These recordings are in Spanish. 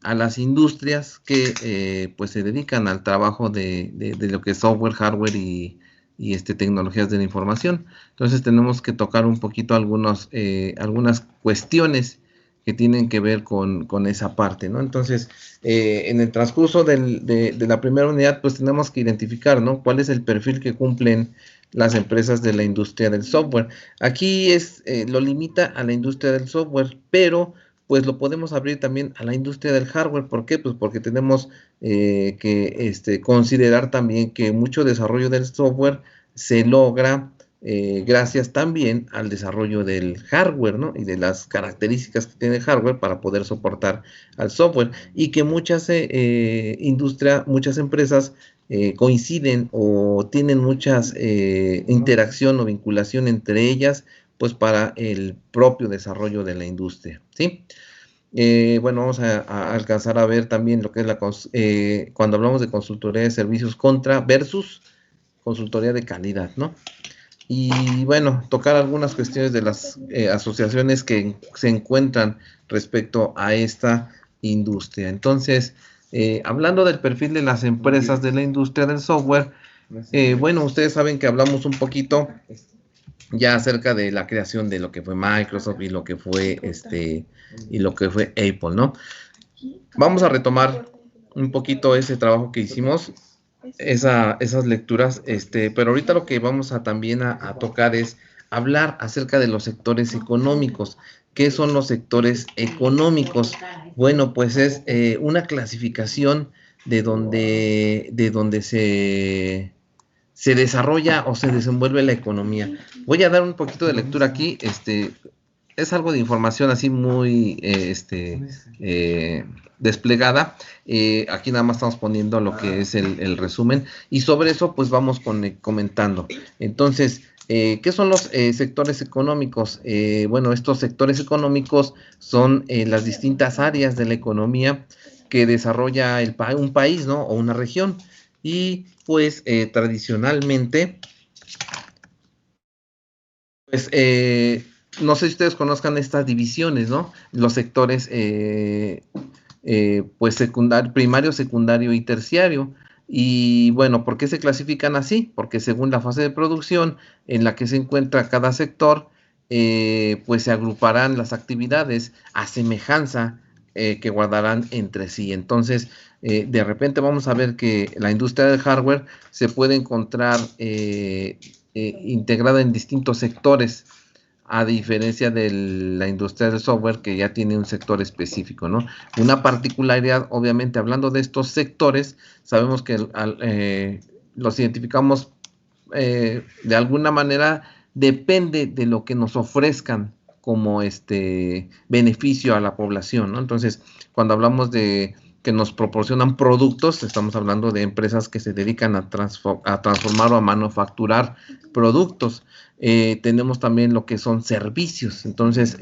a las industrias que pues se dedican al trabajo de lo que es software, hardware y tecnologías de la información. Entonces tenemos que tocar un poquito algunas cuestiones que tienen que ver con esa parte, ¿no? Entonces, en el transcurso de la primera unidad, pues tenemos que identificar, ¿no? ¿Cuál es el perfil que cumplen las empresas de la industria del software? Aquí lo limita a la industria del software, pero pues lo podemos abrir también a la industria del hardware. ¿Por qué? Pues porque tenemos que considerar también que mucho desarrollo del software se logra gracias también al desarrollo del hardware, ¿no? Y de las características que tiene el hardware para poder soportar al software. Y que muchas muchas empresas coinciden o tienen muchas interacción o vinculación entre ellas, pues para el propio desarrollo de la industria, ¿sí? Bueno, vamos a alcanzar a ver también lo que es cuando hablamos de consultoría de servicios contra versus consultoría de calidad, ¿no? Y bueno, tocar algunas cuestiones de las asociaciones que se encuentran respecto a esta industria. Entonces, hablando del perfil de las empresas de la industria del software, bueno, ustedes saben que hablamos un poquito ya acerca de la creación de lo que fue Microsoft y lo que fue Apple, ¿no? Vamos a retomar un poquito ese trabajo que hicimos, esas lecturas, pero ahorita lo que vamos a también a tocar es hablar acerca de los sectores económicos. ¿Qué son los sectores económicos? Bueno, pues es una clasificación de donde se desarrolla o se desenvuelve la economía. Voy a dar un poquito de lectura aquí, es algo de información así muy desplegada. Aquí nada más estamos poniendo lo que es el resumen y sobre eso pues vamos comentando. Entonces, ¿qué son los sectores económicos? Bueno, estos sectores económicos son las distintas áreas de la economía que desarrolla un país, ¿no? O una región. Y pues tradicionalmente, pues no sé si ustedes conozcan estas divisiones, ¿no? Los sectores, pues primario, secundario y terciario. Y bueno, ¿por qué se clasifican así? Porque según la fase de producción en la que se encuentra cada sector, pues se agruparán las actividades a semejanza que guardarán entre sí. Entonces, de repente vamos a ver que la industria del hardware se puede encontrar integrada en distintos sectores, a diferencia de la industria del software que ya tiene un sector específico, ¿no? Una particularidad, obviamente, hablando de estos sectores, sabemos que los identificamos de alguna manera, depende de lo que nos ofrezcan como beneficio a la población, ¿no? Entonces, cuando hablamos de que nos proporcionan productos, estamos hablando de empresas que se dedican a transformar o a manufacturar productos. Tenemos también lo que son servicios. Entonces,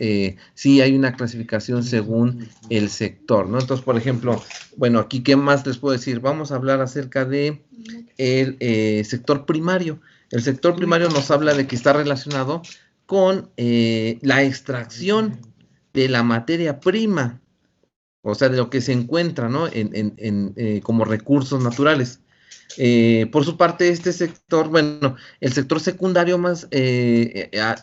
sí hay una clasificación según el sector, ¿no? Entonces, por ejemplo, bueno, aquí, ¿qué más les puedo decir? Vamos a hablar acerca de el sector primario. El sector primario nos habla de que está relacionado con la extracción de la materia prima, o sea, de lo que se encuentra, ¿no? Como recursos naturales. Por su parte, este sector, bueno, el sector secundario más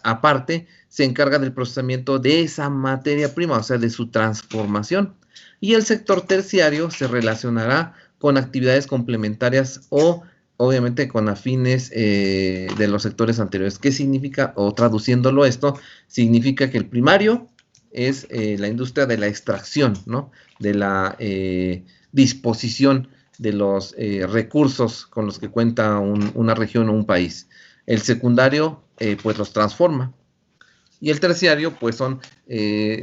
aparte, se encarga del procesamiento de esa materia prima, o sea, de su transformación. Y el sector terciario se relacionará con actividades complementarias o obviamente con afines de los sectores anteriores. ¿Qué significa? O traduciéndolo esto, significa que el primario es la industria de la extracción, ¿no? De la disposición de los recursos con los que cuenta una región o un país. El secundario, pues los transforma. Y el terciario, pues son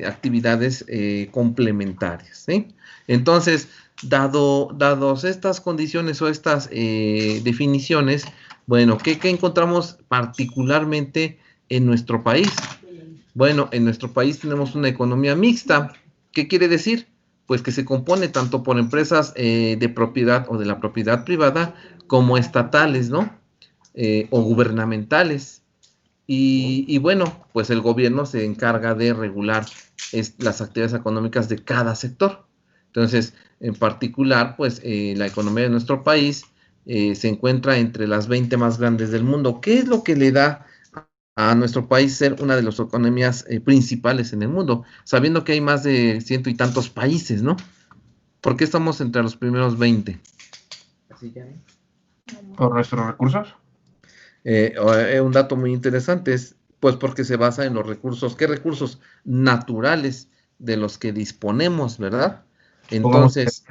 actividades complementarias, ¿sí? Entonces, dados estas condiciones o estas definiciones, bueno, ¿qué encontramos particularmente en nuestro país? Bueno, en nuestro país tenemos una economía mixta. ¿Qué quiere decir? Pues que se compone tanto por empresas de propiedad o de la propiedad privada como estatales, ¿no? O gubernamentales. Y bueno, pues el gobierno se encarga de regular las actividades económicas de cada sector. Entonces, en particular, pues la economía de nuestro país se encuentra entre las 20 más grandes del mundo. ¿Qué es lo que le da a nuestro país ser una de las economías principales en el mundo? Sabiendo que hay más de ciento y tantos países, ¿no? ¿Por qué estamos entre los primeros 20? ¿Por nuestros recursos? Un dato muy interesante es, pues, porque se basa en los recursos, ¿qué recursos naturales de los que disponemos, verdad? Supongamos, Entonces,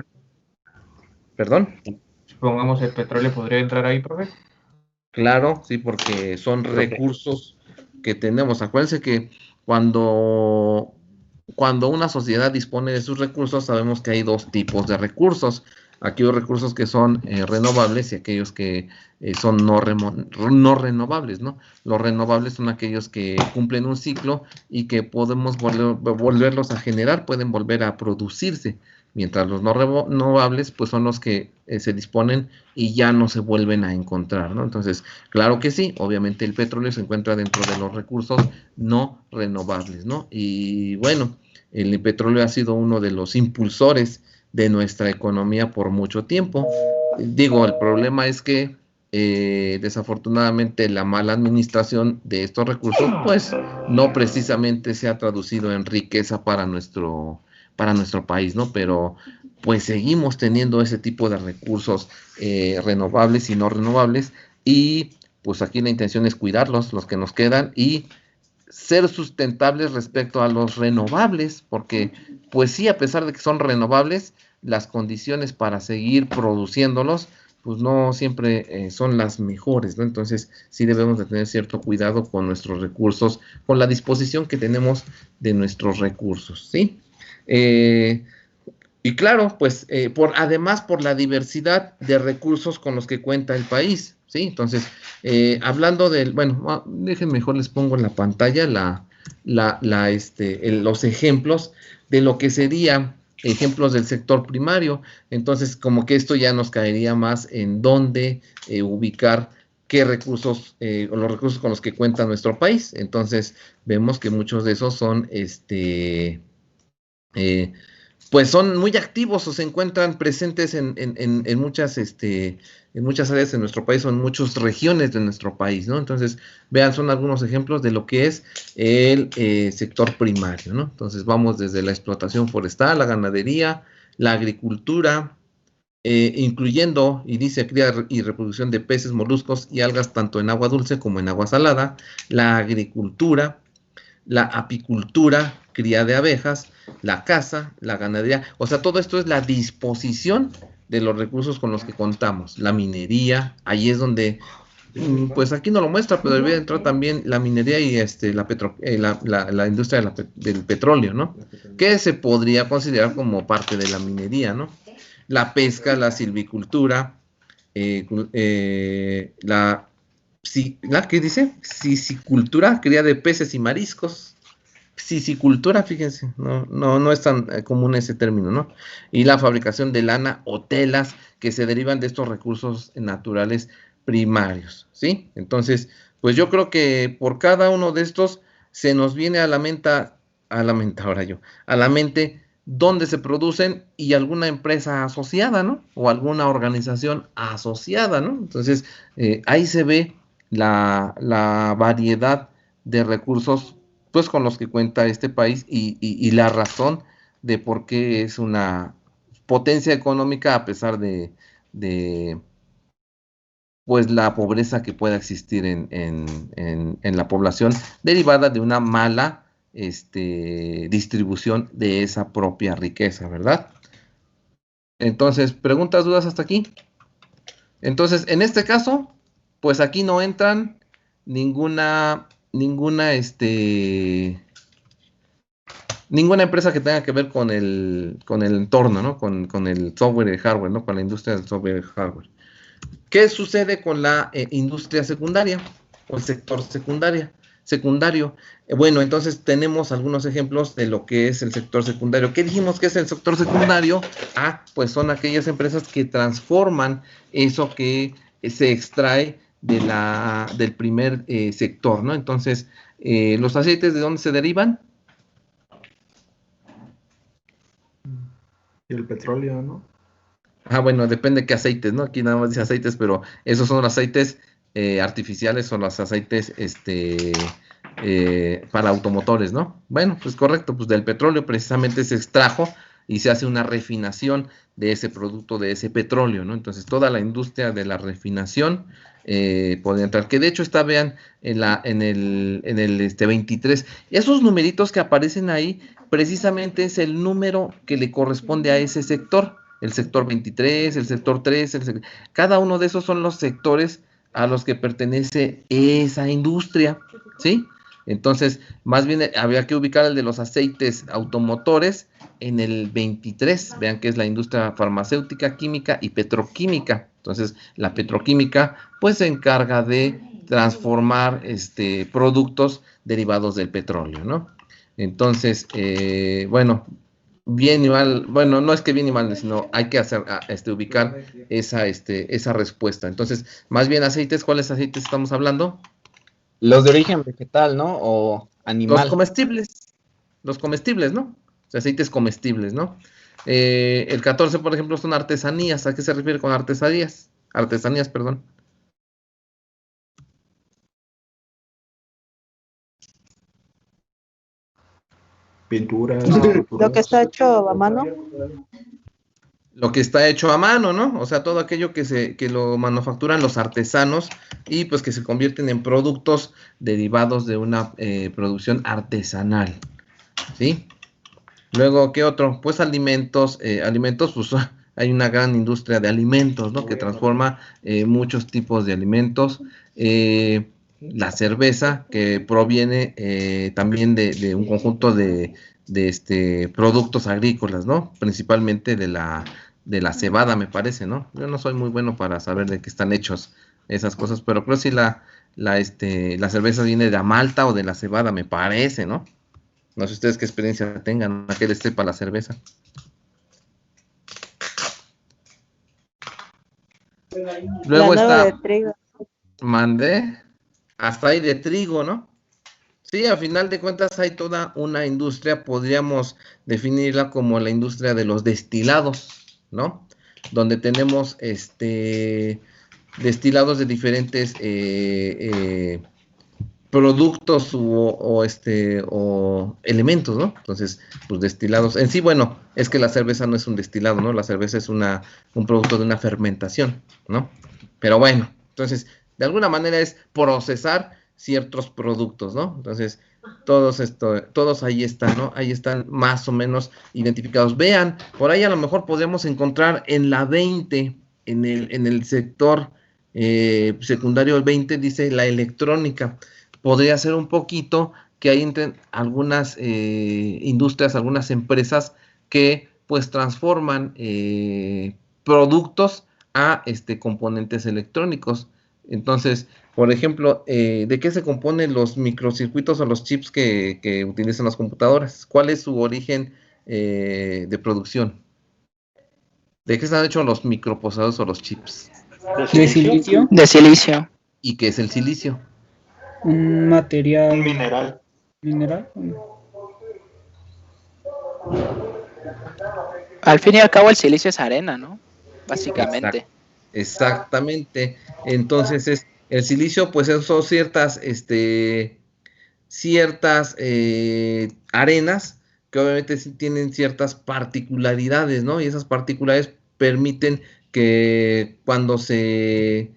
perdón, supongamos el petróleo podría entrar ahí, profe. claro, sí, porque son recursos que tenemos. Acuérdense que cuando, cuando una sociedad dispone de sus recursos, sabemos que hay dos tipos de recursos. Aquellos recursos que son renovables y aquellos que son no renovables, ¿no? Los renovables son aquellos que cumplen un ciclo y que podemos volverlos a generar, pueden volver a producirse, mientras los no renovables, pues son los que se disponen y ya no se vuelven a encontrar, ¿no? Entonces, claro que sí, obviamente el petróleo se encuentra dentro de los recursos no renovables, ¿no? Y bueno, el petróleo ha sido uno de los impulsores de nuestra economía por mucho tiempo. Digo, el problema es que desafortunadamente la mala administración de estos recursos, pues no precisamente se ha traducido en riqueza para nuestro país, ¿no? Pero pues seguimos teniendo ese tipo de recursos renovables y no renovables, y pues aquí la intención es cuidarlos, los que nos quedan, y ser sustentables respecto a los renovables, porque pues sí, a pesar de que son renovables, las condiciones para seguir produciéndolos, pues no siempre son las mejores, ¿no? Entonces sí debemos de tener cierto cuidado con nuestros recursos, con la disposición que tenemos de nuestros recursos, ¿sí? Y claro, pues además por la diversidad de recursos con los que cuenta el país, ¿sí? Entonces, hablando del, bueno, déjenme mejor les pongo en la pantalla los ejemplos de lo que sería ejemplos del sector primario. Entonces, como que esto ya nos caería más en dónde ubicar qué recursos, o los recursos con los que cuenta nuestro país. Entonces, vemos que muchos de esos son, eh, pues son muy activos o se encuentran presentes en muchas áreas de nuestro país o en muchas regiones de nuestro país, ¿no? Entonces, vean, son algunos ejemplos de lo que es el sector primario, ¿no? Entonces, vamos desde la explotación forestal, la ganadería, la agricultura, incluyendo, y dice, cría y reproducción de peces, moluscos y algas, tanto en agua dulce como en agua salada, la agricultura, la apicultura, cría de abejas, la caza, la ganadería, o sea, todo esto es la disposición de los recursos con los que contamos, la minería, ahí es donde, pues aquí no lo muestra, pero debe entrar también la minería y la industria del petróleo, ¿no? Que se podría considerar como parte de la minería, ¿no? La pesca, la silvicultura, ¿qué dice? Piscicultura, cría de peces y mariscos. Piscicultura, fíjense, no es tan común ese término, ¿no? Y la fabricación de lana o telas que se derivan de estos recursos naturales primarios, ¿sí? Entonces, pues yo creo que por cada uno de estos se nos viene a la mente dónde se producen y alguna empresa asociada, ¿no? O alguna organización asociada, ¿no? Entonces, ahí se ve la variedad de recursos, pues, con los que cuenta este país y la razón de por qué es una potencia económica a pesar de pues la pobreza que pueda existir en la población derivada de una mala distribución de esa propia riqueza, ¿verdad? Entonces, preguntas, dudas hasta aquí. Entonces, en este caso, pues aquí no entran ninguna, ninguna empresa que tenga que ver con el entorno, ¿no? Con el software y el hardware, ¿no? Con la industria del software y el hardware. ¿Qué sucede con la industria secundaria o el sector secundario? Bueno, entonces tenemos algunos ejemplos de lo que es el sector secundario. ¿Qué dijimos que es el sector secundario? Pues son aquellas empresas que transforman eso que se extrae del primer sector, ¿no? Entonces, ¿los aceites de dónde se derivan? Y el petróleo, ¿no? Bueno, depende qué aceites, ¿no? Aquí nada más dice aceites, pero esos son los aceites artificiales, son los aceites para automotores, ¿no? Bueno, pues correcto, pues del petróleo precisamente se extrajo y se hace una refinación de ese producto, de ese petróleo, ¿no? Entonces toda la industria de la refinación podría entrar, que de hecho está, vean, en el 23, esos numeritos que aparecen ahí, precisamente es el número que le corresponde a ese sector, el sector 23, el sector 3, cada uno de esos son los sectores a los que pertenece esa industria, ¿sí? Entonces, más bien habría que ubicar el de los aceites automotores en el 23, vean que es la industria farmacéutica, química y petroquímica. Entonces, la petroquímica pues se encarga de transformar productos derivados del petróleo, ¿no? Entonces, bueno, bien y mal, bueno, no es que bien y mal, sino hay que hacer, ubicar esa respuesta. Entonces, más bien aceites, ¿cuáles aceites estamos hablando? Los de origen vegetal, ¿no? O Los animal. comestibles, ¿no? O sea, aceites comestibles, ¿no? El 14, por ejemplo, son artesanías. ¿A qué se refiere con artesanías? Artesanías, perdón. Pinturas, Lo que está hecho a mano. Lo que está hecho a mano, ¿no? O sea, todo aquello que lo manufacturan los artesanos y pues que se convierten en productos derivados de una producción artesanal, ¿sí? Luego, ¿qué otro? Pues alimentos, pues hay una gran industria de alimentos, ¿no? Que transforma muchos tipos de alimentos. La cerveza, que proviene también de un conjunto de productos agrícolas, ¿no? Principalmente de la cebada, me parece, ¿no? Yo no soy muy bueno para saber de qué están hechos esas cosas, pero creo que sí la cerveza viene de la malta o de la cebada, me parece, ¿no? No sé ustedes qué experiencia tengan, a qué les sepa la cerveza. Luego está, de trigo. mandé, hasta ahí de trigo, ¿no? Sí, a final de cuentas hay toda una industria, podríamos definirla como la industria de los destilados, ¿no? Donde tenemos destilados de diferentes productos o elementos, ¿no? Entonces, pues destilados. En sí, bueno, es que la cerveza no es un destilado, ¿no? La cerveza es un producto de una fermentación, ¿no? Pero bueno, entonces, de alguna manera es procesar ciertos productos, ¿no? Entonces, todos ahí están, ¿no? Ahí están más o menos identificados. Vean, por ahí a lo mejor podríamos encontrar en la 20, en el sector secundario, el 20 dice la electrónica. Podría ser un poquito que hay algunas industrias, algunas empresas que pues transforman productos a componentes electrónicos. Entonces, por ejemplo, ¿de qué se componen los microcircuitos o los chips que utilizan las computadoras? ¿Cuál es su origen de producción? ¿De qué están hechos los microprocesadores o los chips? ¿De silicio? De silicio. ¿Y qué es el silicio? Un material. Un mineral. ¿Mineral? Al fin y al cabo el silicio es arena, ¿no? Básicamente. Exactamente. Entonces el silicio, pues son ciertas arenas que obviamente sí tienen ciertas particularidades, ¿no? Y esas particularidades permiten que cuando se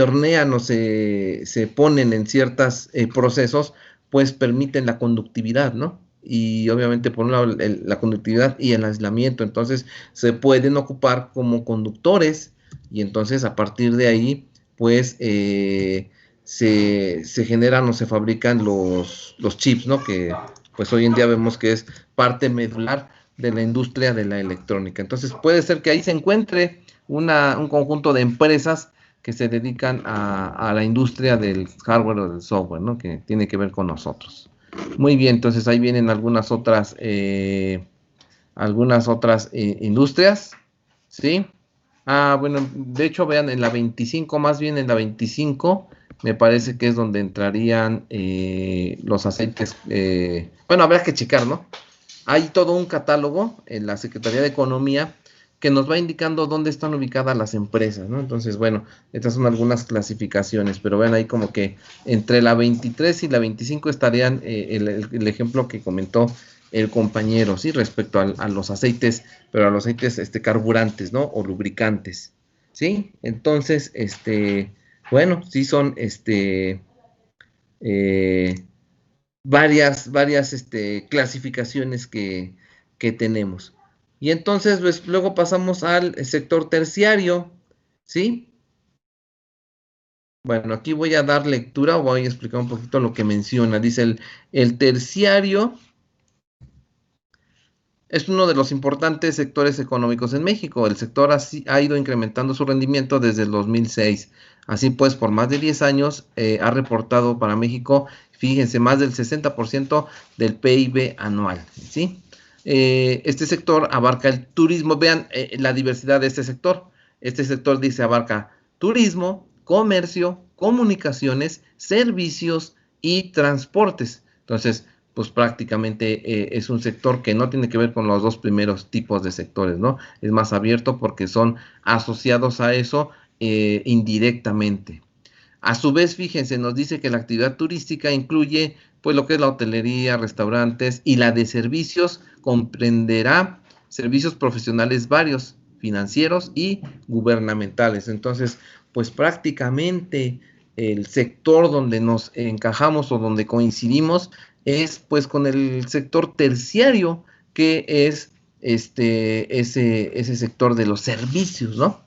hornean o se ponen en ciertos procesos, pues permiten la conductividad, ¿no? Y obviamente por un lado la conductividad y el aislamiento, entonces se pueden ocupar como conductores y entonces a partir de ahí pues se generan o se fabrican los chips, ¿no? Que pues hoy en día vemos que es parte medular de la industria de la electrónica. Entonces puede ser que ahí se encuentre un conjunto de empresas que se dedican a la industria del hardware o del software, ¿no? Que tiene que ver con nosotros. Muy bien, entonces ahí vienen algunas otras industrias, ¿sí? Bueno, de hecho, vean, en la 25, más bien en la 25, me parece que es donde entrarían los aceites, bueno, habrá que checar, ¿no? hay todo un catálogo en la Secretaría de Economía que nos va indicando dónde están ubicadas las empresas, ¿no? Entonces, bueno, estas son algunas clasificaciones, pero vean ahí como que entre la 23 y la 25 estarían el ejemplo que comentó el compañero, ¿sí? Respecto a los aceites, pero a los aceites carburantes, ¿no? O lubricantes, ¿sí? Entonces, bueno, sí son, varias clasificaciones que tenemos. Y entonces, pues, luego pasamos al sector terciario, ¿sí? Bueno, aquí voy a dar lectura, voy a explicar un poquito lo que menciona. Dice, el terciario es uno de los importantes sectores económicos en México. El sector ha ido incrementando su rendimiento desde el 2006. Así pues, por más de 10 años ha reportado para México, fíjense, más del 60% del PIB anual, ¿sí? Este sector abarca el turismo. Vean la diversidad de este sector. Este sector dice abarca turismo, comercio, comunicaciones, servicios y transportes. Entonces, pues prácticamente es un sector que no tiene que ver con los dos primeros tipos de sectores, ¿no? Es más abierto porque son asociados a eso indirectamente. A su vez, fíjense, nos dice que la actividad turística incluye pues lo que es la hotelería, restaurantes, y la de servicios comprenderá servicios profesionales varios, financieros y gubernamentales. Entonces, pues prácticamente el sector donde nos encajamos o donde coincidimos es pues con el sector terciario, que es ese sector de los servicios, ¿no?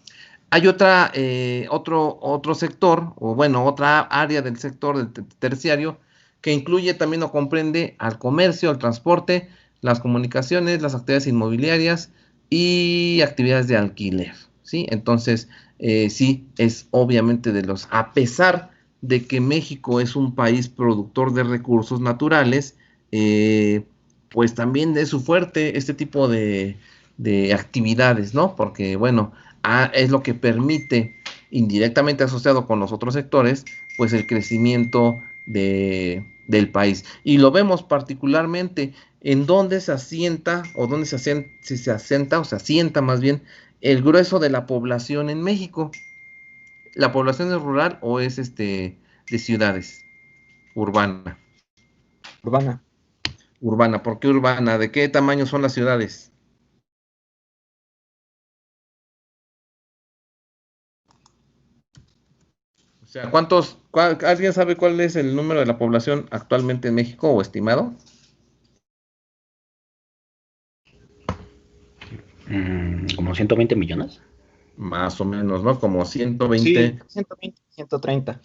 Hay otro sector, o bueno, otra área del sector del terciario, que incluye también o comprende al comercio, al transporte, las comunicaciones, las actividades inmobiliarias y actividades de alquiler, ¿sí? Entonces, sí, es obviamente a pesar de que México es un país productor de recursos naturales, pues también es su fuerte este tipo de actividades, ¿no? Porque, bueno, es lo que permite, indirectamente asociado con los otros sectores, pues el crecimiento del país. Y lo vemos particularmente en donde se asienta, o donde si se asienta, o se asienta más bien, el grueso de la población en México. ¿La población es rural o es de ciudades? Urbana. Urbana. Urbana. ¿Por qué urbana? ¿De qué tamaño son las ciudades? O sea, ¿alguien sabe cuál es el número de la población actualmente en México o estimado? Como 120 millones. Más o menos, ¿no? Como Sí, 120. 120, 130.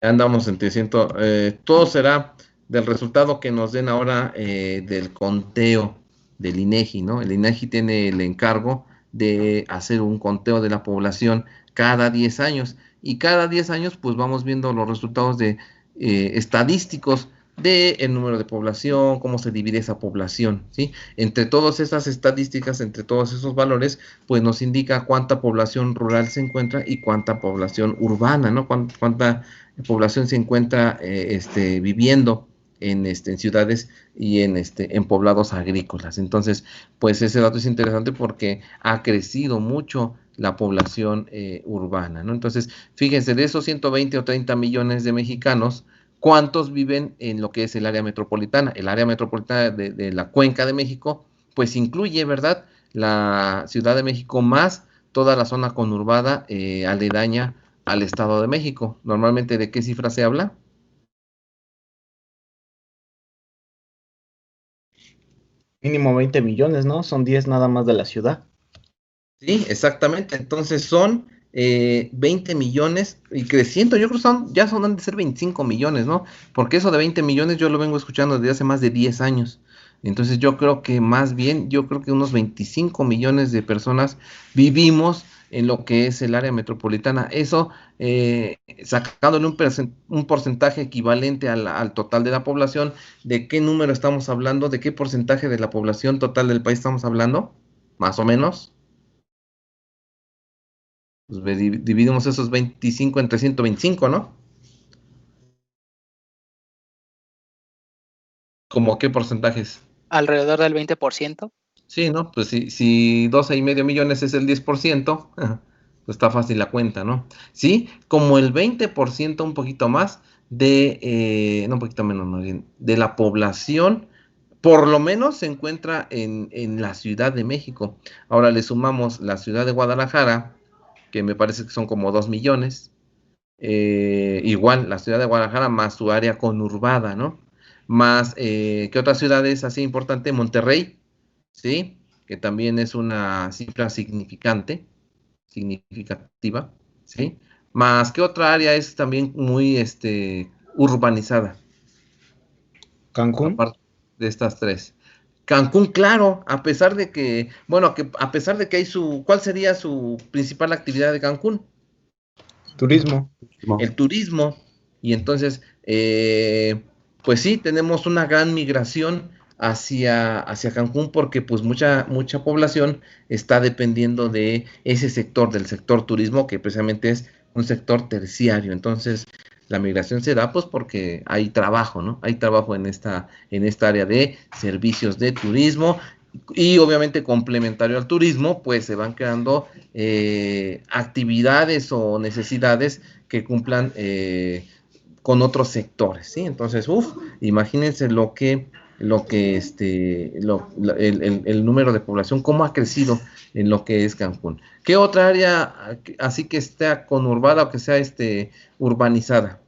Andamos entre 100. Todo será del resultado que nos den ahora del conteo del INEGI, ¿no? El INEGI tiene el encargo de hacer un conteo de la población cada 10 años. Y cada 10 años, pues vamos viendo los resultados estadísticos del número de población, cómo se divide esa población, ¿sí? Entre todas esas estadísticas, entre todos esos valores, pues nos indica cuánta población rural se encuentra y cuánta población urbana, ¿no? Cuánta población se encuentra viviendo en ciudades y en poblados agrícolas. Entonces, pues ese dato es interesante porque ha crecido mucho la población urbana, ¿no? Entonces, fíjense, de esos 120 o 30 millones de mexicanos, ¿cuántos viven en lo que es el área metropolitana? El área metropolitana de la Cuenca de México, pues incluye, ¿verdad?, la Ciudad de México más toda la zona conurbada aledaña al Estado de México. Normalmente, ¿de qué cifra se habla? Mínimo 20 millones, ¿no? Son 10 nada más de la ciudad. Sí, exactamente. Entonces son 20 millones y creciendo. Yo creo que han de ser 25 millones, ¿no? Porque eso de 20 millones yo lo vengo escuchando desde hace más de 10 años. Entonces yo creo que más bien, yo creo que unos 25 millones de personas vivimos en lo que es el área metropolitana. Eso, sacándole un porcentaje equivalente al total de la población, ¿de qué número estamos hablando? ¿De qué porcentaje de la población total del país estamos hablando? Más o menos. Pues dividimos esos 25 entre 125, ¿no? ¿Cómo qué porcentajes? alrededor del 20%. Sí, ¿no? Pues si 12,5 millones es el 10%, pues está fácil la cuenta, ¿no? Sí, como el 20%, un poquito más, no, un poquito menos, más bien, de la población, por lo menos se encuentra en la Ciudad de México. Ahora le sumamos la ciudad de Guadalajara, que me parece que son como 2 millones. Igual, la ciudad de Guadalajara más su área conurbada, ¿no? Más, ¿qué otra ciudad es así importante? Monterrey, ¿sí? Que también es una cifra significativa, ¿sí? Más, ¿qué otra área es también muy urbanizada? Cancún. Aparte de estas tres. Cancún, claro, a pesar de que, bueno, a pesar de que hay ¿cuál sería su principal actividad de Cancún? Turismo. El turismo. Y entonces, pues sí, tenemos una gran migración hacia Cancún porque pues mucha población está dependiendo de ese sector, del sector turismo, que precisamente es un sector terciario. Entonces, la migración se da pues porque hay trabajo, ¿no? Hay trabajo en esta área de servicios de turismo. Y obviamente complementario al turismo, pues se van creando actividades o necesidades que cumplan con otros sectores, ¿sí? Entonces, imagínense el número de población, cómo ha crecido en lo que es Cancún. ¿Qué otra área así que esté conurbada o que sea urbanizada?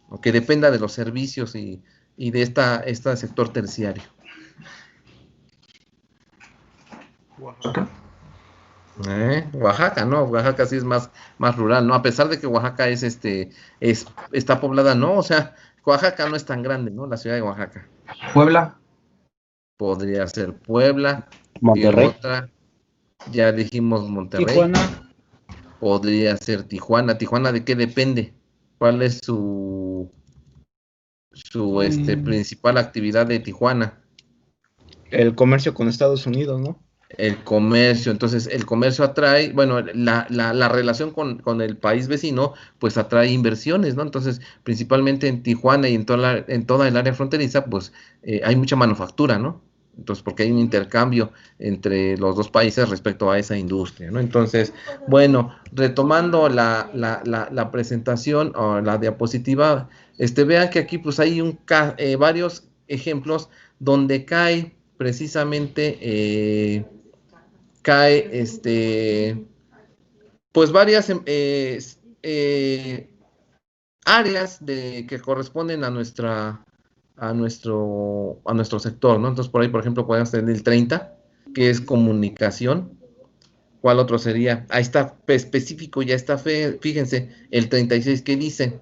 O que dependa de los servicios y de este sector terciario. Oaxaca. Oaxaca, ¿no? Oaxaca sí es más rural, ¿no? A pesar de que Oaxaca está poblada, ¿no? O sea, Oaxaca no es tan grande, ¿no? La ciudad de Oaxaca. Puebla. Podría ser Puebla. Monterrey. Y otra, ya dijimos Monterrey. Tijuana. Podría ser Tijuana. ¿Tijuana de qué depende? ¿Cuál es su principal actividad de Tijuana? El comercio con Estados Unidos, ¿no? El comercio, entonces el comercio atrae, bueno, la relación con el país vecino, pues atrae inversiones, ¿no? Entonces, principalmente en Tijuana y en toda el área fronteriza, pues hay mucha manufactura, ¿no? Entonces, porque hay un intercambio entre los dos países respecto a esa industria, ¿no? Entonces, bueno, retomando la presentación o la diapositiva, vean que aquí pues hay varios ejemplos donde cae precisamente pues varias áreas que corresponden a nuestro sector, ¿no? Entonces por ahí, por ejemplo, podemos tener el 30, que es comunicación. ¿Cuál otro sería? Ahí está específico, ya está, fíjense, el 36 que dice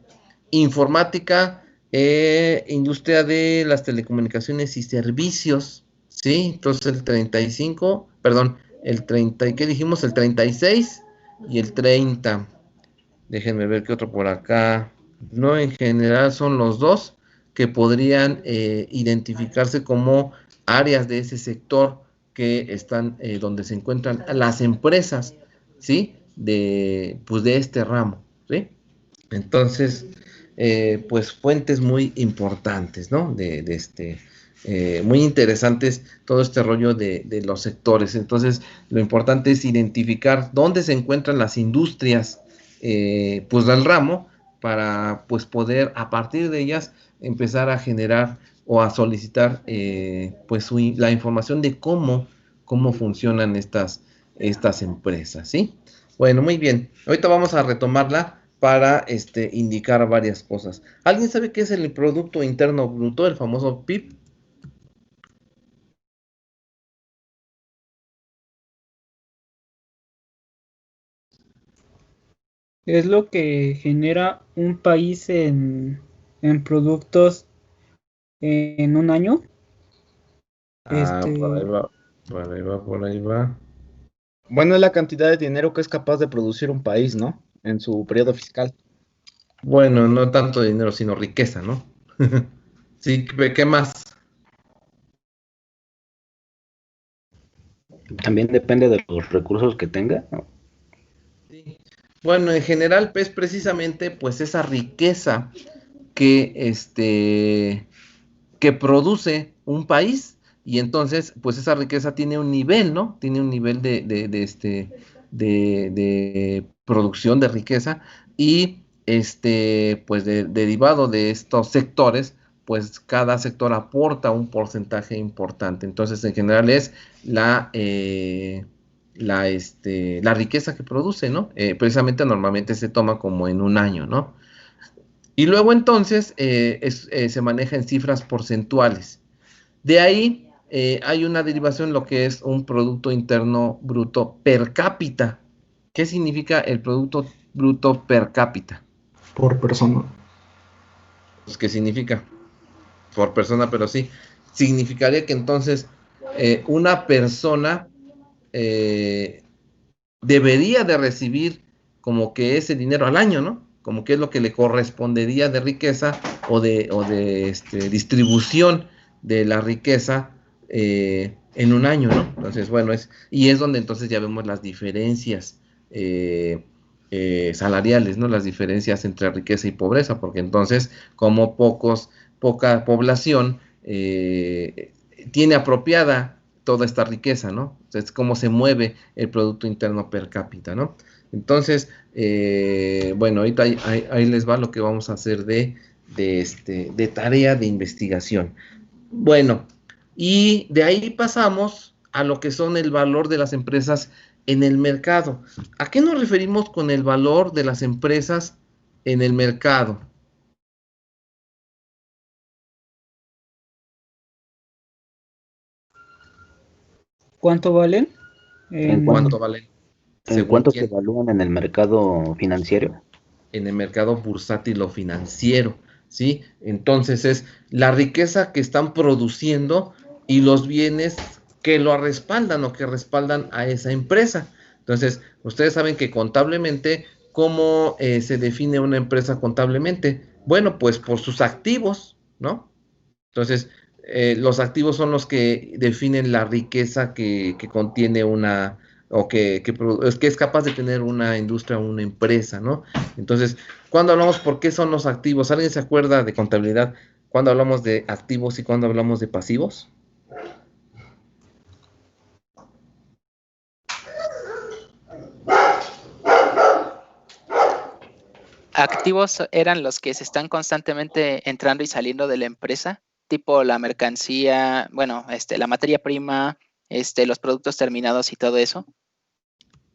informática, industria de las telecomunicaciones y servicios, ¿sí? Entonces el 35, perdón, el 30, ¿qué dijimos? El 36 y el 30. Déjenme ver qué otro por acá. No, en general son los dos que podrían identificarse como áreas de ese sector que están donde se encuentran las empresas, ¿sí? Pues de este ramo, ¿sí? Entonces, pues fuentes muy importantes, ¿no? Muy interesantes todo este rollo de los sectores. Entonces, lo importante es identificar dónde se encuentran las industrias, pues del ramo, para pues poder a partir de ellas empezar a generar o a solicitar pues la información de cómo funcionan estas empresas, ¿sí? Bueno, muy bien. Ahorita vamos a retomarla para indicar varias cosas. ¿Alguien sabe qué es el Producto Interno Bruto, el famoso PIB? Es lo que genera un país en productos en un año. Por ahí va, por ahí va, por ahí va. Bueno, es la cantidad de dinero que es capaz de producir un país, ¿no? En su periodo fiscal. Bueno, no tanto dinero, sino riqueza, ¿no? Sí, ¿qué más? También depende de los recursos que tenga, ¿no? Sí. Bueno, en general, pues precisamente, pues esa riqueza que que produce un país, y entonces, pues esa riqueza tiene un nivel, ¿no? Tiene un nivel de producción de riqueza, y pues derivado de estos sectores, pues cada sector aporta un porcentaje importante. Entonces, en general es la riqueza que produce, ¿no? Precisamente normalmente se toma como en un año, ¿no? Y luego entonces se maneja en cifras porcentuales. De ahí hay una derivación, lo que es un Producto Interno Bruto per cápita. ¿Qué significa el Producto Bruto per cápita? Por persona. Pues, ¿qué significa? Por persona, pero sí. Significaría que entonces una persona debería de recibir como que ese dinero al año, ¿no? Como que es lo que le correspondería de riqueza o de distribución de la riqueza en un año, ¿no? Entonces, bueno, y es donde entonces ya vemos las diferencias salariales, ¿no? Las diferencias entre riqueza y pobreza, porque entonces, como poca población tiene apropiada toda esta riqueza, ¿no? Es cómo se mueve el Producto Interno per cápita, ¿no? Entonces, bueno, ahorita ahí les va lo que vamos a hacer de tarea de investigación. Bueno, y de ahí pasamos a lo que son el valor de las empresas en el mercado. ¿A qué nos referimos con el valor de las empresas en el mercado? ¿Cuánto valen? ¿En ¿Cuánto valen? ¿En ¿Según cuánto se quién? evalúan en el mercado financiero? En el mercado bursátil o financiero, ¿sí? Entonces es la riqueza que están produciendo y los bienes que lo respaldan o que respaldan a esa empresa. Entonces, ustedes saben que contablemente, ¿cómo se define una empresa contablemente? Bueno, pues por sus activos, ¿no? Entonces, los activos son los que definen la riqueza que contiene una, o que es capaz de tener una industria o una empresa, ¿no? Entonces, cuando hablamos por qué son los activos, ¿alguien se acuerda de contabilidad? ¿Cuándo hablamos de activos y cuándo hablamos de pasivos? Activos eran los que se están constantemente entrando y saliendo de la empresa, tipo la mercancía, bueno, la materia prima, los productos terminados y todo eso.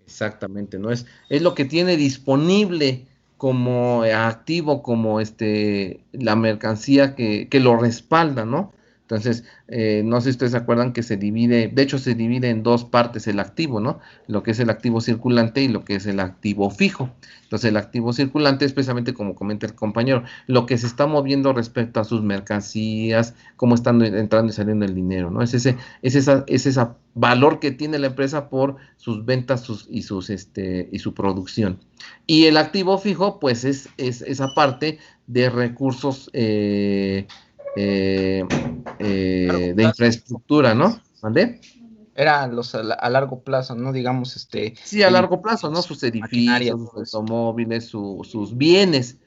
Exactamente, ¿no? Es lo que tiene disponible como activo, como la mercancía que lo respalda, ¿no? Entonces, no sé si ustedes se acuerdan que de hecho se divide en dos partes el activo, ¿no? Lo que es el activo circulante y lo que es el activo fijo. Entonces, el activo circulante es precisamente como comenta el compañero, lo que se está moviendo respecto a sus mercancías, cómo están entrando y saliendo el dinero, ¿no? Es ese valor que tiene la empresa por sus ventas y su producción. Y el activo fijo, pues es esa parte de recursos de infraestructura, ¿no? ¿Vale? Era a largo plazo, ¿no? Digamos, Sí, a largo plazo, ¿no? Sus maquinaria, edificios, sus todo eso. automóviles, sus bienes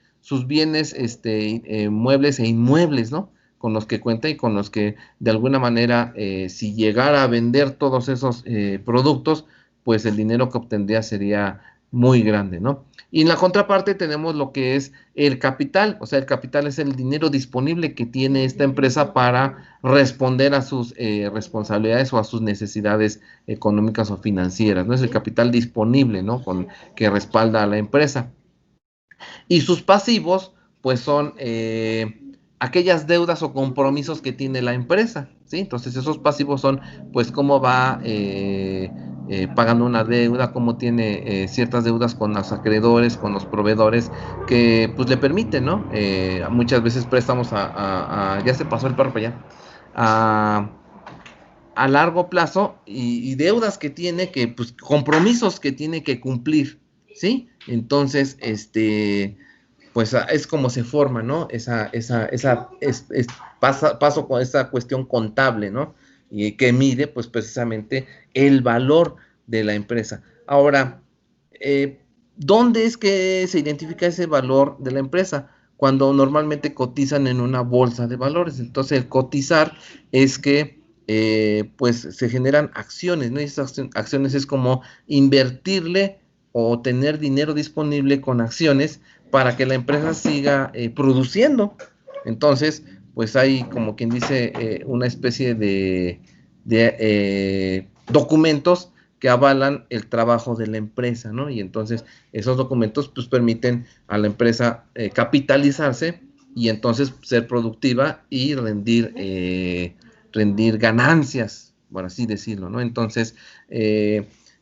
muebles e inmuebles, ¿no? Con los que cuenta y con los que de alguna manera, si llegara a vender todos esos productos, pues el dinero que obtendría sería muy grande, ¿no? Y en la contraparte tenemos lo que es el capital, o sea, el capital es el dinero disponible que tiene esta empresa para responder a sus responsabilidades o a sus necesidades económicas o financieras, ¿no? Es el capital disponible, ¿no? Que respalda a la empresa. Y sus pasivos, pues son aquellas deudas o compromisos que tiene la empresa, ¿sí? Entonces esos pasivos son, pues, cómo va pagando una deuda, cómo tiene ciertas deudas con los acreedores, con los proveedores, que pues le permiten, ¿no? Muchas veces préstamos ya se pasó el perro para allá, a largo plazo y deudas que tiene pues compromisos que tiene que cumplir, ¿sí? Entonces, pues es como se forma, ¿no? Paso con esa cuestión contable, ¿no? Y que mide, pues precisamente el valor de la empresa. Ahora, ¿dónde es que se identifica ese valor de la empresa? cuando normalmente cotizan en una bolsa de valores. Entonces, el cotizar es que pues se generan acciones, ¿no? Y esas acciones es como invertirle o tener dinero disponible con acciones para que la empresa siga produciendo. Entonces, pues hay, como quien dice, una especie de documentos que avalan el trabajo de la empresa, ¿no? Y entonces esos documentos pues permiten a la empresa capitalizarse y entonces ser productiva y rendir ganancias, por así decirlo, ¿no? Entonces,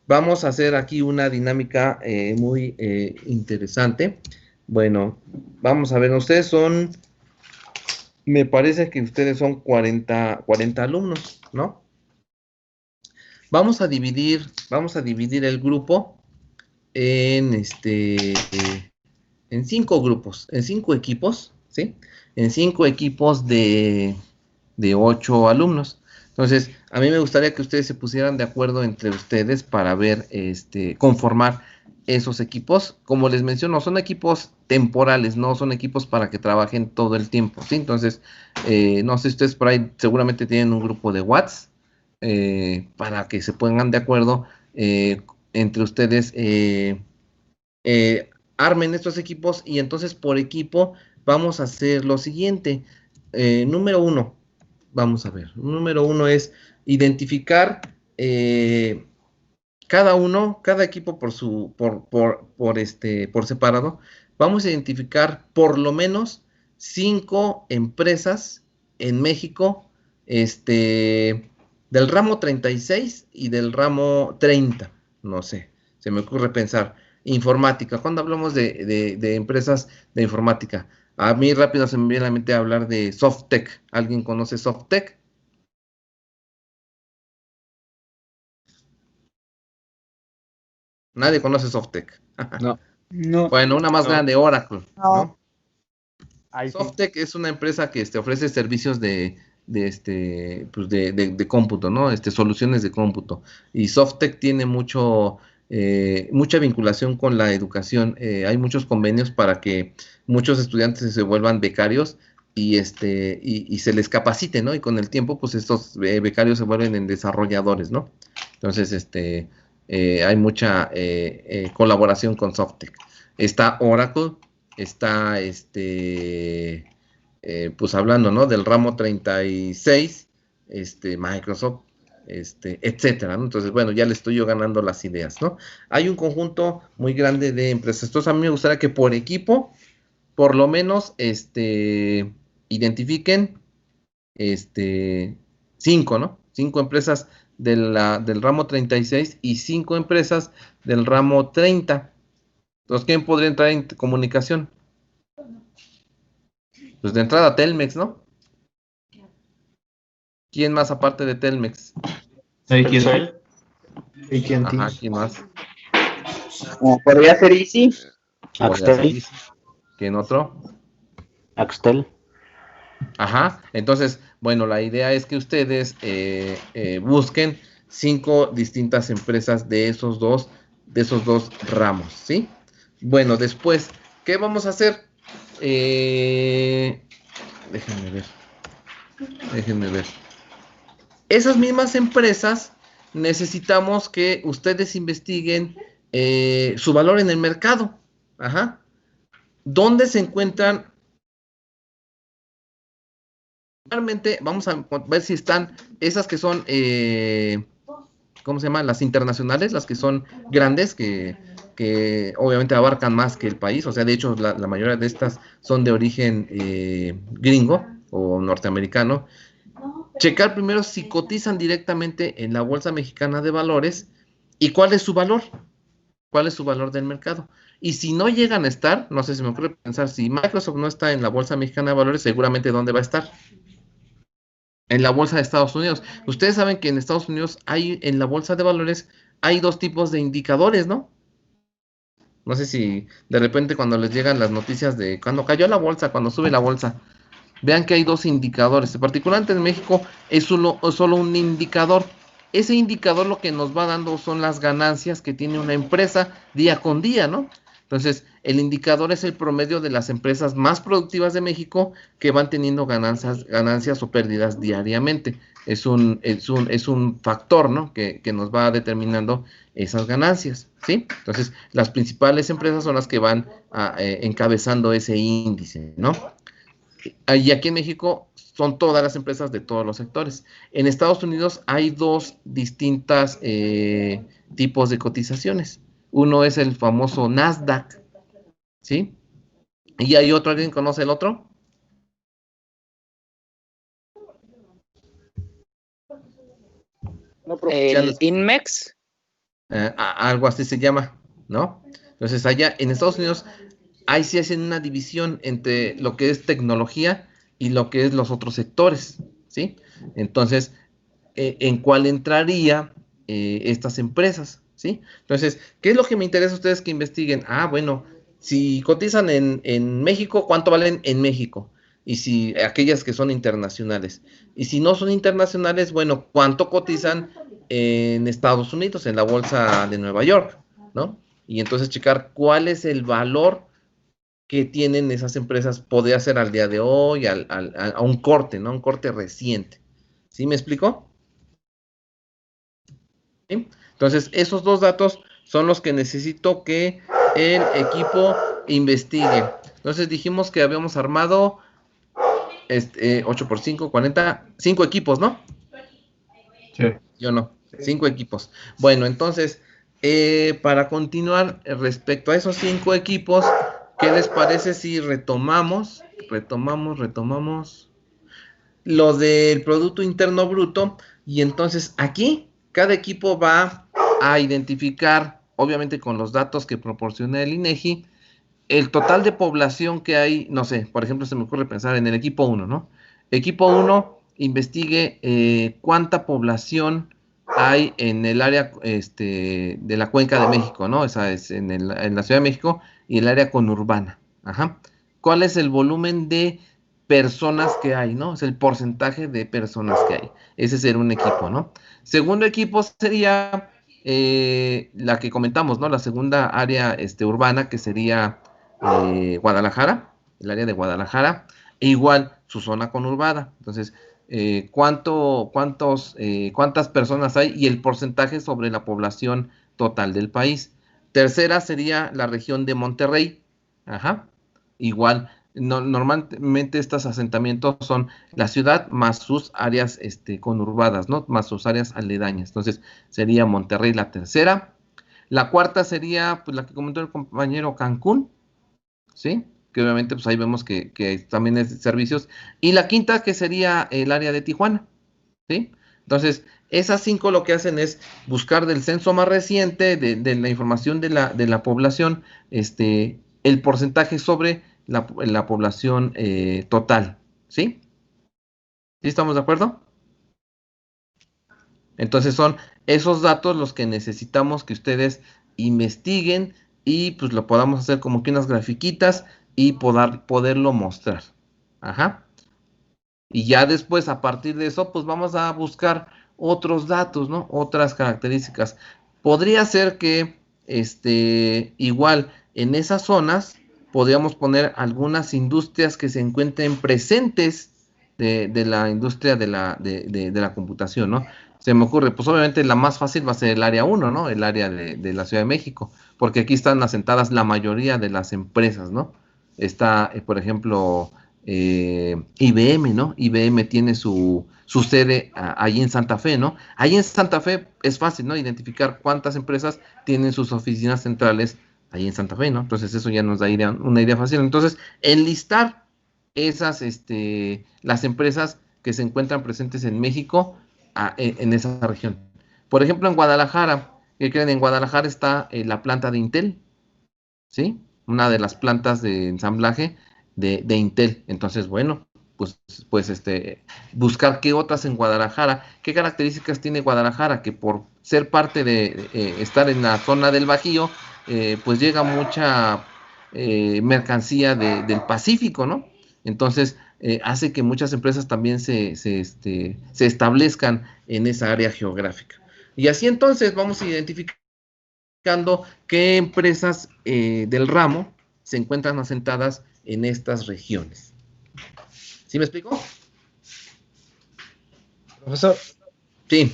vamos a hacer aquí una dinámica muy interesante. Bueno, vamos a ver, me parece que ustedes son 40 alumnos, ¿no? Vamos a dividir el grupo en 5 grupos, en 5 equipos, ¿sí? En 5 equipos de 8 alumnos. Entonces, a mí me gustaría que ustedes se pusieran de acuerdo entre ustedes para ver, conformar esos equipos. Como les menciono, son equipos temporales, no son equipos para que trabajen todo el tiempo, ¿sí? Entonces, no sé si ustedes por ahí seguramente tienen un grupo de WhatsApp, para que se pongan de acuerdo entre ustedes, armen estos equipos y entonces por equipo vamos a hacer lo siguiente. Número 1, vamos a ver, número 1 es identificar cada equipo por separado. Vamos a identificar por lo menos 5 empresas en México, del ramo 36 y del ramo 30, no sé, se me ocurre pensar, informática. Cuando hablamos de empresas de informática, a mí rápido se me viene a la mente hablar de Softec. ¿Alguien conoce Softec? Nadie conoce Softec. No. No. Bueno, una más No. grande, Oracle, ¿no? Ahí sí. Softec es una empresa que ofrece servicios de cómputo, ¿no? Soluciones de cómputo. Y Softec tiene mucha vinculación con la educación. Hay muchos convenios para que muchos estudiantes se vuelvan becarios y se les capacite, ¿no? Y con el tiempo, pues estos becarios se vuelven en desarrolladores, ¿no? Entonces, hay mucha colaboración con Softec. Está Oracle, está pues hablando, ¿no? Del ramo 36, Microsoft, etcétera, ¿no? Entonces, bueno, ya le estoy yo ganando las ideas, ¿no? Hay un conjunto muy grande de empresas. Entonces, a mí me gustaría que por equipo, por lo menos, identifiquen, 5, ¿no? 5 empresas del ramo 36 y 5 empresas del ramo 30. Entonces, ¿quién podría entrar en comunicación? Pues de entrada Telmex, ¿no? ¿Quién más aparte de Telmex? ¿Quién? Ajá, ¿quién más? Podría ser Easy. Podría ser Axtel. Easy. ¿Quién otro? Axtel. Ajá, entonces, bueno, la idea es que ustedes busquen 5 distintas empresas de esos dos ramos, ¿sí? Bueno, después, ¿qué vamos a hacer? Déjenme ver. Esas mismas empresas necesitamos que ustedes investiguen su valor en el mercado. Ajá. ¿Dónde se encuentran? Realmente vamos a ver si están esas que son, ¿cómo se llama? Las internacionales, las que son grandes, que obviamente abarcan más que el país. O sea, de hecho, la mayoría de estas son de origen gringo o norteamericano. Checar primero si cotizan directamente en la Bolsa Mexicana de Valores y cuál es su valor. ¿Cuál es su valor del mercado? Y si no llegan a estar, no sé, si me ocurre pensar, si Microsoft no está en la Bolsa Mexicana de Valores, seguramente ¿dónde va a estar? En la Bolsa de Estados Unidos. Ustedes saben que en Estados Unidos en la Bolsa de Valores hay 2 tipos de indicadores, ¿no? No sé si de repente cuando les llegan las noticias de cuando cayó la bolsa, cuando sube la bolsa, vean que hay 2 indicadores. Particularmente en México es solo un indicador. Ese indicador lo que nos va dando son las ganancias que tiene una empresa día con día, ¿no? Entonces, el indicador es el promedio de las empresas más productivas de México que van teniendo ganancias o pérdidas diariamente. Es un factor, ¿no? que nos va determinando esas ganancias, ¿sí? Entonces, las principales empresas son las que van encabezando ese índice, ¿no? Y aquí en México son todas las empresas de todos los sectores. En Estados Unidos hay dos distintas tipos de cotizaciones. Uno es el famoso Nasdaq, ¿sí? Y hay otro, ¿alguien conoce el otro? No, profe. El INMEX. Algo así se llama, ¿no? Entonces allá en Estados Unidos, ahí sí hacen una división entre lo que es tecnología y lo que es los otros sectores, ¿sí? Entonces, ¿en cuál entraría estas empresas? ¿Sí? Entonces, ¿qué es lo que me interesa a ustedes que investiguen? Bueno, si cotizan en México, ¿cuánto valen en México? Y si aquellas que son internacionales. Y si no son internacionales, bueno, ¿cuánto cotizan en Estados Unidos, en la bolsa de Nueva York? ¿No? Y entonces checar cuál es el valor que tienen esas empresas, podría ser al día de hoy, a un corte, ¿no? Un corte reciente. ¿Sí me explico? ¿Sí? Entonces, esos dos datos son los que necesito que el equipo investigue. Entonces, dijimos que habíamos armado 8 por 5, 40, 5 equipos, ¿no? Sí. Yo no, 5 equipos. Bueno, entonces, para continuar respecto a esos 5 equipos, ¿qué les parece si retomamos lo del Producto Interno Bruto? Y entonces aquí cada equipo va a identificar, obviamente con los datos que proporciona el INEGI, el total de población que hay, no sé, por ejemplo, se me ocurre pensar en el equipo 1, ¿no? Equipo 1 investigue cuánta población hay en el área de la Cuenca de México, ¿no? Esa es en la Ciudad de México y el área conurbana. Ajá. ¿Cuál es el volumen de personas que hay, ¿no? Es el porcentaje de personas que hay. Ese sería un equipo, ¿no? Segundo equipo sería la que comentamos, ¿no? La segunda área urbana, que sería Guadalajara, el área de Guadalajara, e igual su zona conurbada. Entonces, ¿cuántas personas hay y el porcentaje sobre la población total del país? Tercera sería la región de Monterrey. Ajá. Igual, normalmente estos asentamientos son la ciudad más sus áreas conurbadas, ¿no? Más sus áreas aledañas. Entonces, sería Monterrey la tercera. La cuarta sería, pues, la que comentó el compañero, Cancún, ¿sí? Que obviamente, pues ahí vemos que también es de servicios. Y la quinta, que sería el área de Tijuana, ¿sí? Entonces, esas 5 lo que hacen es buscar del censo más reciente, de la información de la población, el porcentaje sobre la población total, ¿sí? ¿Sí estamos de acuerdo? Entonces son esos datos los que necesitamos que ustedes investiguen y pues lo podamos hacer como que unas grafiquitas y poderlo mostrar. Ajá. Y ya después, a partir de eso, pues vamos a buscar otros datos, ¿no? Otras características. Podría ser que, igual, en esas zonas, podríamos poner algunas industrias que se encuentren presentes de la industria de la computación, ¿no? Se me ocurre, pues obviamente la más fácil va a ser el área 1, ¿no? El área de la Ciudad de México, porque aquí están asentadas la mayoría de las empresas, ¿no? Está, por ejemplo, IBM, ¿no? IBM tiene su sede ahí en Santa Fe, ¿no? Ahí en Santa Fe es fácil, ¿no? Identificar cuántas empresas tienen sus oficinas centrales ahí en Santa Fe, ¿no? Entonces eso ya nos da una idea fácil. Entonces, enlistar esas, las empresas que se encuentran presentes en México en esa región. Por ejemplo, en Guadalajara, ¿qué creen? En Guadalajara está la planta de Intel, ¿sí? Una de las plantas de ensamblaje de Intel. Entonces, bueno, pues buscar qué otras en Guadalajara, qué características tiene Guadalajara, que por ser parte de estar en la zona del Bajío, pues llega mucha mercancía del Pacífico, ¿no? Entonces, hace que muchas empresas también se establezcan en esa área geográfica. Y así entonces vamos a identificar indicando qué empresas del ramo se encuentran asentadas en estas regiones. ¿Sí me explico? Profesor, Sí.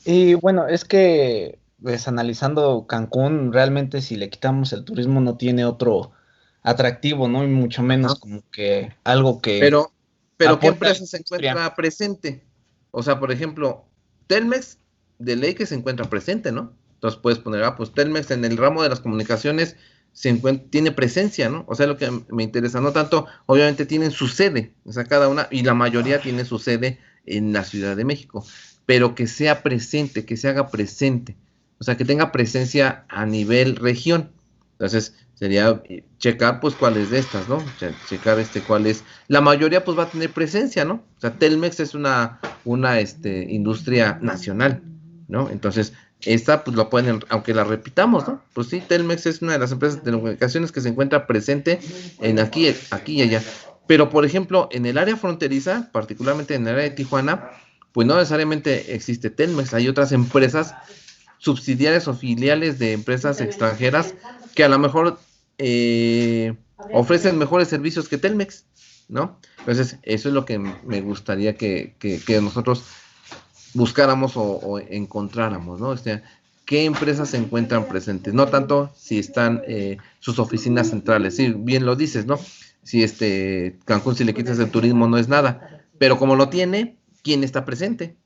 y bueno, es que pues analizando Cancún, realmente si le quitamos el turismo no tiene otro atractivo, ¿no? Y mucho menos Ajá. como que algo que Pero ¿qué aporta a la empresa se industria. encuentra presente? O sea, por ejemplo, Telmex, de ley que se encuentra presente, ¿no? Entonces puedes poner, pues Telmex en el ramo de las comunicaciones tiene presencia, ¿no? O sea, lo que me interesa, no tanto, obviamente tienen su sede, o sea, cada una, y la mayoría tiene su sede en la Ciudad de México, pero que sea presente, que se haga presente, o sea, que tenga presencia a nivel región. Entonces, sería checar, pues, cuáles de estas, ¿no? Checar cuál es. La mayoría, pues, va a tener presencia, ¿no? O sea, Telmex es una industria nacional, ¿no? Entonces, esta, pues, lo pueden, aunque la repitamos, ¿no? Pues sí, Telmex es una de las empresas de telecomunicaciones que se encuentra presente en aquí y allá. Pero, por ejemplo, en el área fronteriza, particularmente en el área de Tijuana, pues no necesariamente existe Telmex. Hay otras empresas subsidiarias o filiales de empresas extranjeras que a lo mejor ofrecen mejores servicios que Telmex, ¿no? Entonces, eso es lo que me gustaría que nosotros buscáramos o encontráramos, ¿no? O sea, ¿qué empresas se encuentran presentes? No tanto si están sus oficinas centrales, sí, bien lo dices, ¿no? Si Cancún, si le quitas el turismo, no es nada, pero como lo tiene, ¿quién está presente?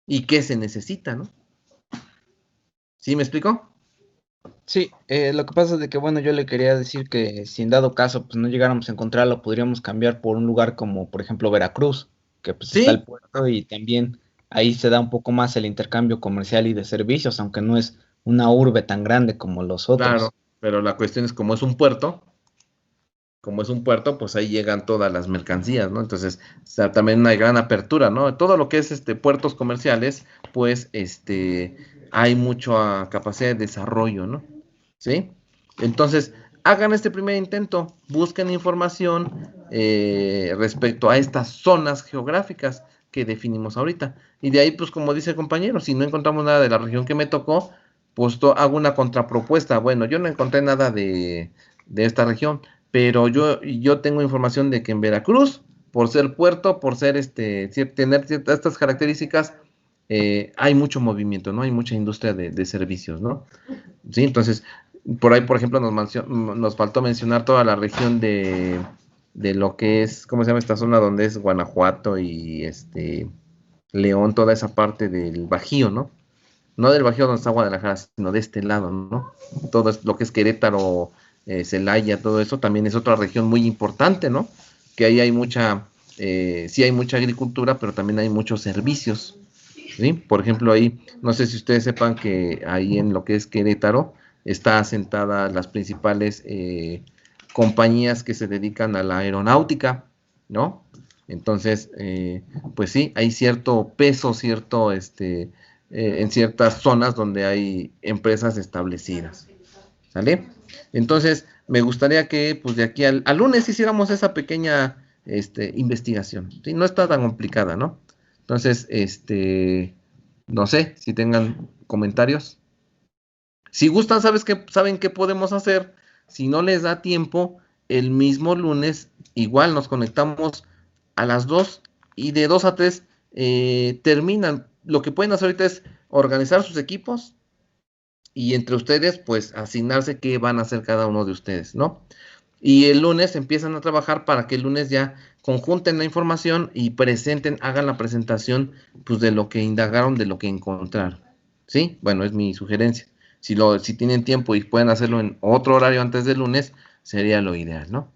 ¿Y qué se necesita, no? ¿Sí me explico? Sí, lo que pasa es de que, bueno, yo le quería decir que si en dado caso pues no llegáramos a encontrarlo, podríamos cambiar por un lugar como, por ejemplo, Veracruz, que pues está el Sí, puerto y también ahí se da un poco más el intercambio comercial y de servicios, aunque no es una urbe tan grande como los claro, otros. pero la cuestión es como es un puerto, pues ahí llegan todas las mercancías, ¿no? Entonces, o sea, también una gran apertura, ¿no? Todo lo que es puertos comerciales, pues hay mucha capacidad de desarrollo, ¿no? ¿Sí? Entonces, hagan este primer intento, busquen información respecto a estas zonas geográficas que definimos ahorita. Y de ahí, pues como dice el compañero, si no encontramos nada de la región que me tocó, pues hago una contrapropuesta. Bueno, yo no encontré nada de esta región, pero yo tengo información de que en Veracruz, por ser puerto, por ser tener ciertas estas características, hay mucho movimiento, ¿no? Hay mucha industria de servicios, ¿no? Sí, entonces, por ahí, por ejemplo, nos faltó mencionar toda la región de lo que es, ¿cómo se llama esta zona? Donde es Guanajuato y León, toda esa parte del Bajío, ¿no? No del Bajío donde está Guadalajara, sino de este lado, ¿no? Todo lo que es Querétaro, Celaya, todo eso también es otra región muy importante, ¿no? Que ahí hay sí hay mucha agricultura, pero también hay muchos servicios, ¿sí? Por ejemplo, ahí, no sé si ustedes sepan que ahí en lo que es Querétaro está asentada las principales compañías que se dedican a la aeronáutica, ¿no? Entonces, pues sí, hay cierto peso, en ciertas zonas donde hay empresas establecidas, ¿sale? Entonces, me gustaría que, pues, de aquí al lunes hiciéramos esa pequeña investigación, ¿sí? No está tan complicada, ¿no? Entonces, no sé si tengan comentarios. Si gustan, saben qué podemos hacer. Si no les da tiempo, el mismo lunes igual nos conectamos a las 2 y de 2 a 3 terminan. Lo que pueden hacer ahorita es organizar sus equipos y entre ustedes, pues, asignarse qué van a hacer cada uno de ustedes, ¿no? Y el lunes empiezan a trabajar para que el lunes ya conjunten la información y hagan la presentación, pues, de lo que indagaron, de lo que encontraron, ¿sí? Bueno, es mi sugerencia. Si tienen tiempo y pueden hacerlo en otro horario antes del lunes, sería lo ideal, ¿no?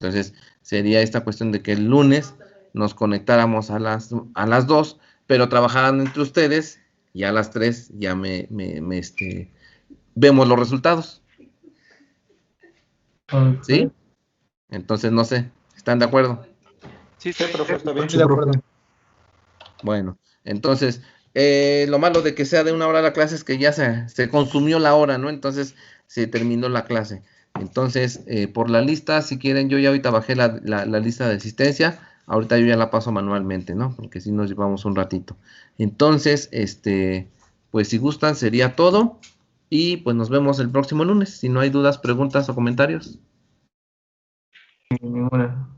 Entonces, sería esta cuestión de que el lunes nos conectáramos a las 2, pero trabajaran entre ustedes y a las 3 ya vemos los resultados, ¿sí? Entonces, no sé, ¿están de acuerdo? Sí, profesor, está bien. Estoy de acuerdo. Bueno, entonces, lo malo de que sea de 1 hora la clase es que ya se consumió la hora, ¿no? Entonces, se terminó la clase. Entonces, por la lista, si quieren, yo ya ahorita bajé la lista de asistencia. Ahorita yo ya la paso manualmente, ¿no? Porque si nos llevamos un ratito. Entonces, pues si gustan, sería todo. Y pues nos vemos el próximo lunes. Si no hay dudas, preguntas o comentarios. Ninguna.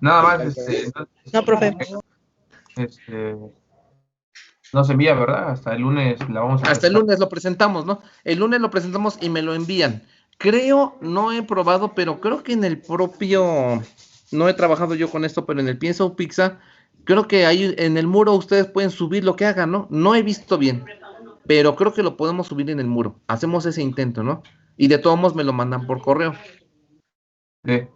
Nada más, entonces, No, profe. no se envía, ¿verdad? Hasta el lunes la vamos a Hasta el presentar. lunes lo presentamos, ¿no? El lunes lo presentamos y me lo envían. Creo, no he probado, pero creo que en el propio, no he trabajado yo con esto, pero en el Pienso Pizza, creo que ahí en el muro ustedes pueden subir lo que hagan, ¿no? No he visto bien, pero creo que lo podemos subir en el muro. Hacemos ese intento, ¿no? Y de todos modos me lo mandan por correo. Sí.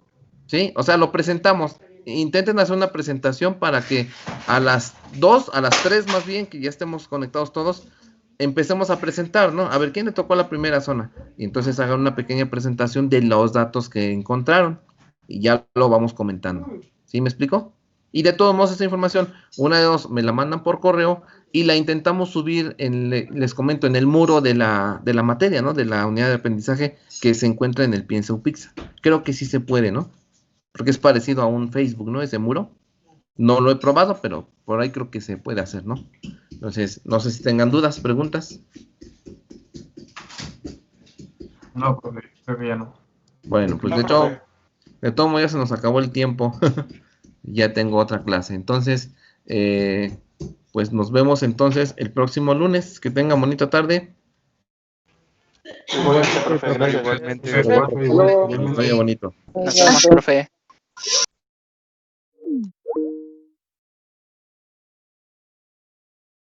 ¿Sí? O sea, lo presentamos. Intenten hacer una presentación para que a las 2, a las 3 más bien, que ya estemos conectados todos, empecemos a presentar, ¿no? A ver, ¿quién le tocó la primera zona? Y entonces hagan una pequeña presentación de los datos que encontraron. Y ya lo vamos comentando. ¿Sí me explico? Y de todos modos, esa información, una de dos, me la mandan por correo y la intentamos subir, les comento, en el muro de la materia, ¿no? De la unidad de aprendizaje que se encuentra en el Pienso Pizza. Creo que sí se puede, ¿no? Porque es parecido a un Facebook, ¿no? Ese muro. No lo he probado, pero por ahí creo que se puede hacer, ¿no? Entonces, no sé si tengan dudas, preguntas. No, profe, creo que ya no. Bueno, pues de todo modo ya se nos acabó el tiempo. Ya tengo otra clase. Entonces, pues nos vemos entonces el próximo lunes. Que tengan bonita tarde. Igualmente, profe, gracias. Igualmente. Igual, profe, igual. Vaya bonito. Nos vemos, profe.